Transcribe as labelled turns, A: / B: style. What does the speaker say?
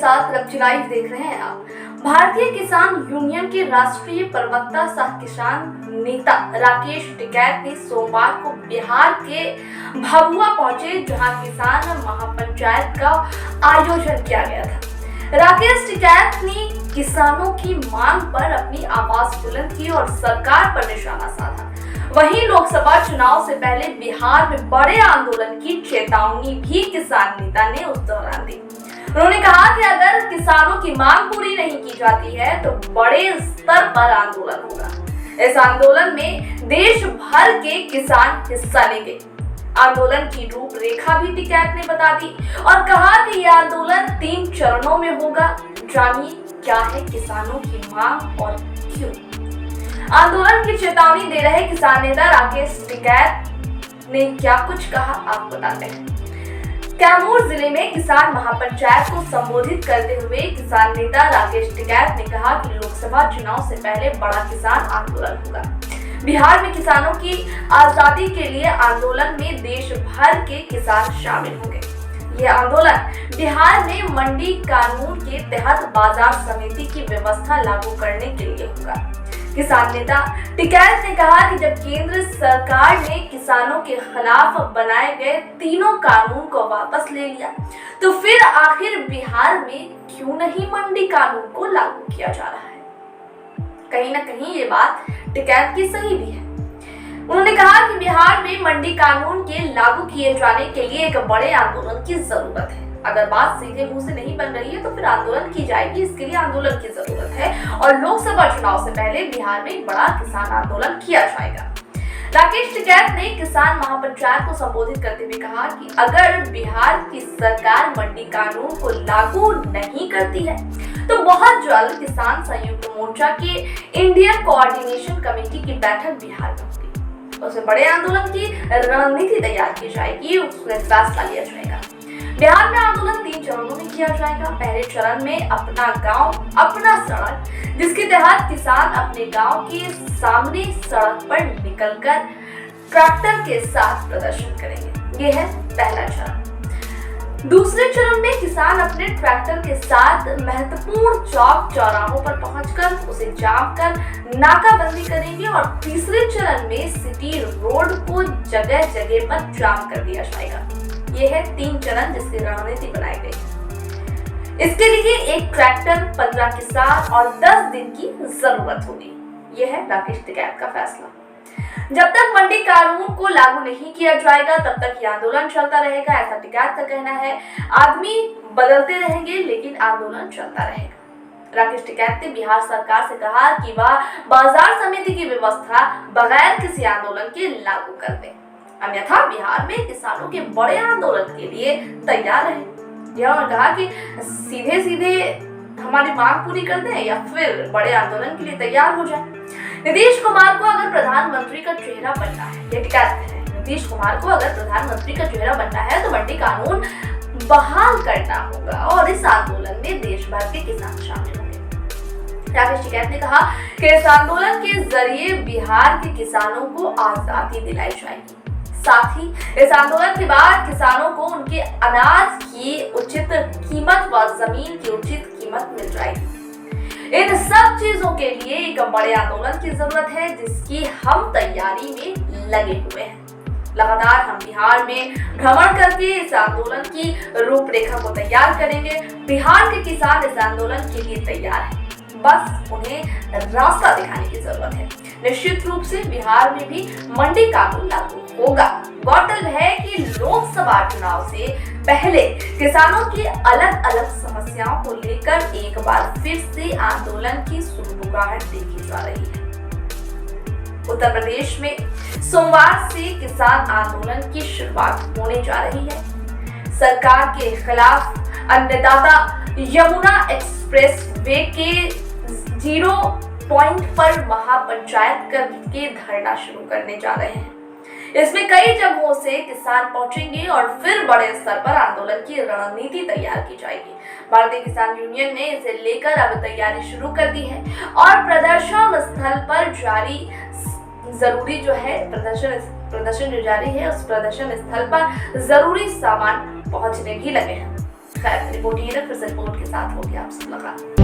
A: साथ रक्ति लाइव देख रहे हैं आप। भारतीय किसान यूनियन के राष्ट्रीय प्रवक्ता सह किसान नेता राकेश टिकैत ने सोमवार को बिहार के भभुआ पहुंचे, जहां किसान महापंचायत का आयोजन किया गया था। राकेश टिकैत ने किसानों की मांग पर अपनी आवाज बुलंद की और सरकार पर निशाना साधा। वहीं लोकसभा चुनाव से पहले बिहार में बड़े आंदोलन की चेतावनी भी किसान नेता ने उस दौरान दी। उन्होंने कहा कि अगर किसानों की मांग पूरी नहीं की जाती है तो बड़े स्तर पर आंदोलन होगा। इस आंदोलन में देश भर के किसान हिस्सा लेंगे। आंदोलन की रूपरेखा भी टिकैत ने बता दी और कहा कि यह आंदोलन 3 चरणों में होगा। जानिए क्या है किसानों की मांग और क्यों। आंदोलन की चेतावनी दे रहे किसान नेता राकेश टिकैत ने क्या कुछ कहा, आप बताते हैं। कैमूर जिले में किसान महापंचायत को संबोधित करते हुए किसान नेता राकेश टिकैत ने कहा कि लोकसभा चुनाव से पहले बड़ा किसान आंदोलन होगा। बिहार में किसानों की आजादी के लिए आंदोलन में देश भर के किसान शामिल होंगे। यह आंदोलन बिहार में मंडी कानून के तहत बाजार समिति की व्यवस्था लागू करने के लिए होगा। किसान नेता टिकैत ने कहा कि जब केंद्र सरकार ने किसानों के खिलाफ बनाए गए तीनों कानून को वापस ले लिया, तो फिर आखिर बिहार में क्यों नहीं मंडी कानून को लागू किया जा रहा है। कहीं ना कहीं ये बात टिकैत की सही भी है। उन्होंने कहा कि बिहार में मंडी कानून के लागू किए जाने के लिए एक बड़े आंदोलन की जरूरत है। अगर बात सीधे मुंह से नहीं बन रही है तो फिर आंदोलन की जाएगी। इसके लिए आंदोलन की जरूरत है और लोकसभा चुनाव से पहले बिहार में एक बड़ा किसान आंदोलन किया जाएगा। राकेश टिकैत ने किसान महापंचायत को संबोधित करते हुए कहा कि अगर बिहार की सरकार मंडी कानून को लागू नहीं करती है तो बहुत जल्द किसान संयुक्त मोर्चा के इंडियन कोऑर्डिनेशन कमेटी की बैठक बिहार में होगी। उसमें बड़े आंदोलन की रणनीति तैयार की जाएगी, उसमें फैसला लिया जाएगा। बिहार में आंदोलन 3 चरणों में किया जाएगा। पहले चरण में अपना गांव अपना सड़क, जिसके तहत किसान अपने गांव के सामने सड़क पर निकलकर ट्रैक्टर के साथ प्रदर्शन करेंगे। यह है पहला चरण। दूसरे चरण में किसान अपने ट्रैक्टर के साथ महत्वपूर्ण चौक चौराहों पर पहुंचकर उसे जाम कर नाकाबंदी करेंगे और तीसरे चरण में सिटी रोड को जगह जगह पर जाम कर दिया जाएगा। ये है 3 चरण जिसकी रणनीति बनाई गई है। इसके लिए एक ट्रैक्टर, 15 किसान और 10 दिन की जरूरत होगी। यह है राकेश टिकैत का फैसला। जब तक मंडी कानून को लागू नहीं किया जाएगा तब तक ये आंदोलन चलता रहेगा, ऐसा टिकैत का कहना है। आदमी बदलते रहेंगे लेकिन आंदोलन चलता रहेगा। राकेश टिकैत ने बिहार सरकार से कहा कि वह बाजार समिति की व्यवस्था बगैर किसी आंदोलन के लागू कर दे, अन्यथा बिहार में किसानों के बड़े आंदोलन के लिए तैयार रहे। यह उन्होंने कहा कि सीधे सीधे हमारी मांग पूरी कर दें या फिर बड़े आंदोलन के लिए तैयार हो जाए। नीतीश कुमार को अगर प्रधानमंत्री का चेहरा बनना है, ये टिकैत है, नीतीश कुमार को अगर प्रधानमंत्री का चेहरा बनना है तो मंडी कानून बहाल करना होगा और इस आंदोलन में देश भर के किसान शामिल होंगे। राकेश टिकैत ने कहा कि इस आंदोलन के जरिए बिहार के किसानों को आजादी दिलाई जाएगी। साथ ही इस आंदोलन के बाद किसानों को उनके अनाज की उचित कीमत व जमीन की उचित कीमत मिल जाएगी। इन सब चीजों के लिए एक बड़े आंदोलन की जरूरत है जिसकी हम तैयारी में लगे हुए हैं। लगातार हम बिहार में भ्रमण करके इस आंदोलन की रूपरेखा को तैयार करेंगे। बिहार के किसान इस आंदोलन के लिए तैयार हैं, बस उन्हें रास्ता दिखाने की जरूरत है। निश्चित रूप से बिहार में भी मंडी कानून लागू होगा। गौरतलब है कि लोकसभा चुनाव से पहले किसानों की अलग अलग समस्याओं को लेकर एक बार फिर से आंदोलन की सुगबुगाहट देखी जा रही है। उत्तर प्रदेश में सोमवार से किसान आंदोलन की शुरुआत होने जा रही है। सरकार के खिलाफ अन्नदाता यमुना एक्सप्रेस वे के 0 पॉइंट पर महापंचायत करके धरना शुरू करने जा रहे हैं। इसमें कई जगहों से किसान पहुंचेंगे और फिर बड़े स्तर पर आंदोलन की रणनीति तैयार की जाएगी। भारतीय किसान यूनियन ने इसे लेकर अब तैयारी शुरू कर दी है और प्रदर्शन स्थल पर जारी जरूरी जो है प्रदर्शन जो जारी है उस प्रदर्शन स्थल पर जरूरी सामान पहुंचने भी लगे हैं। खैर रिपोर्ट ये फिर से रिपोर्ट के साथ होगी आपसे मुलाकात।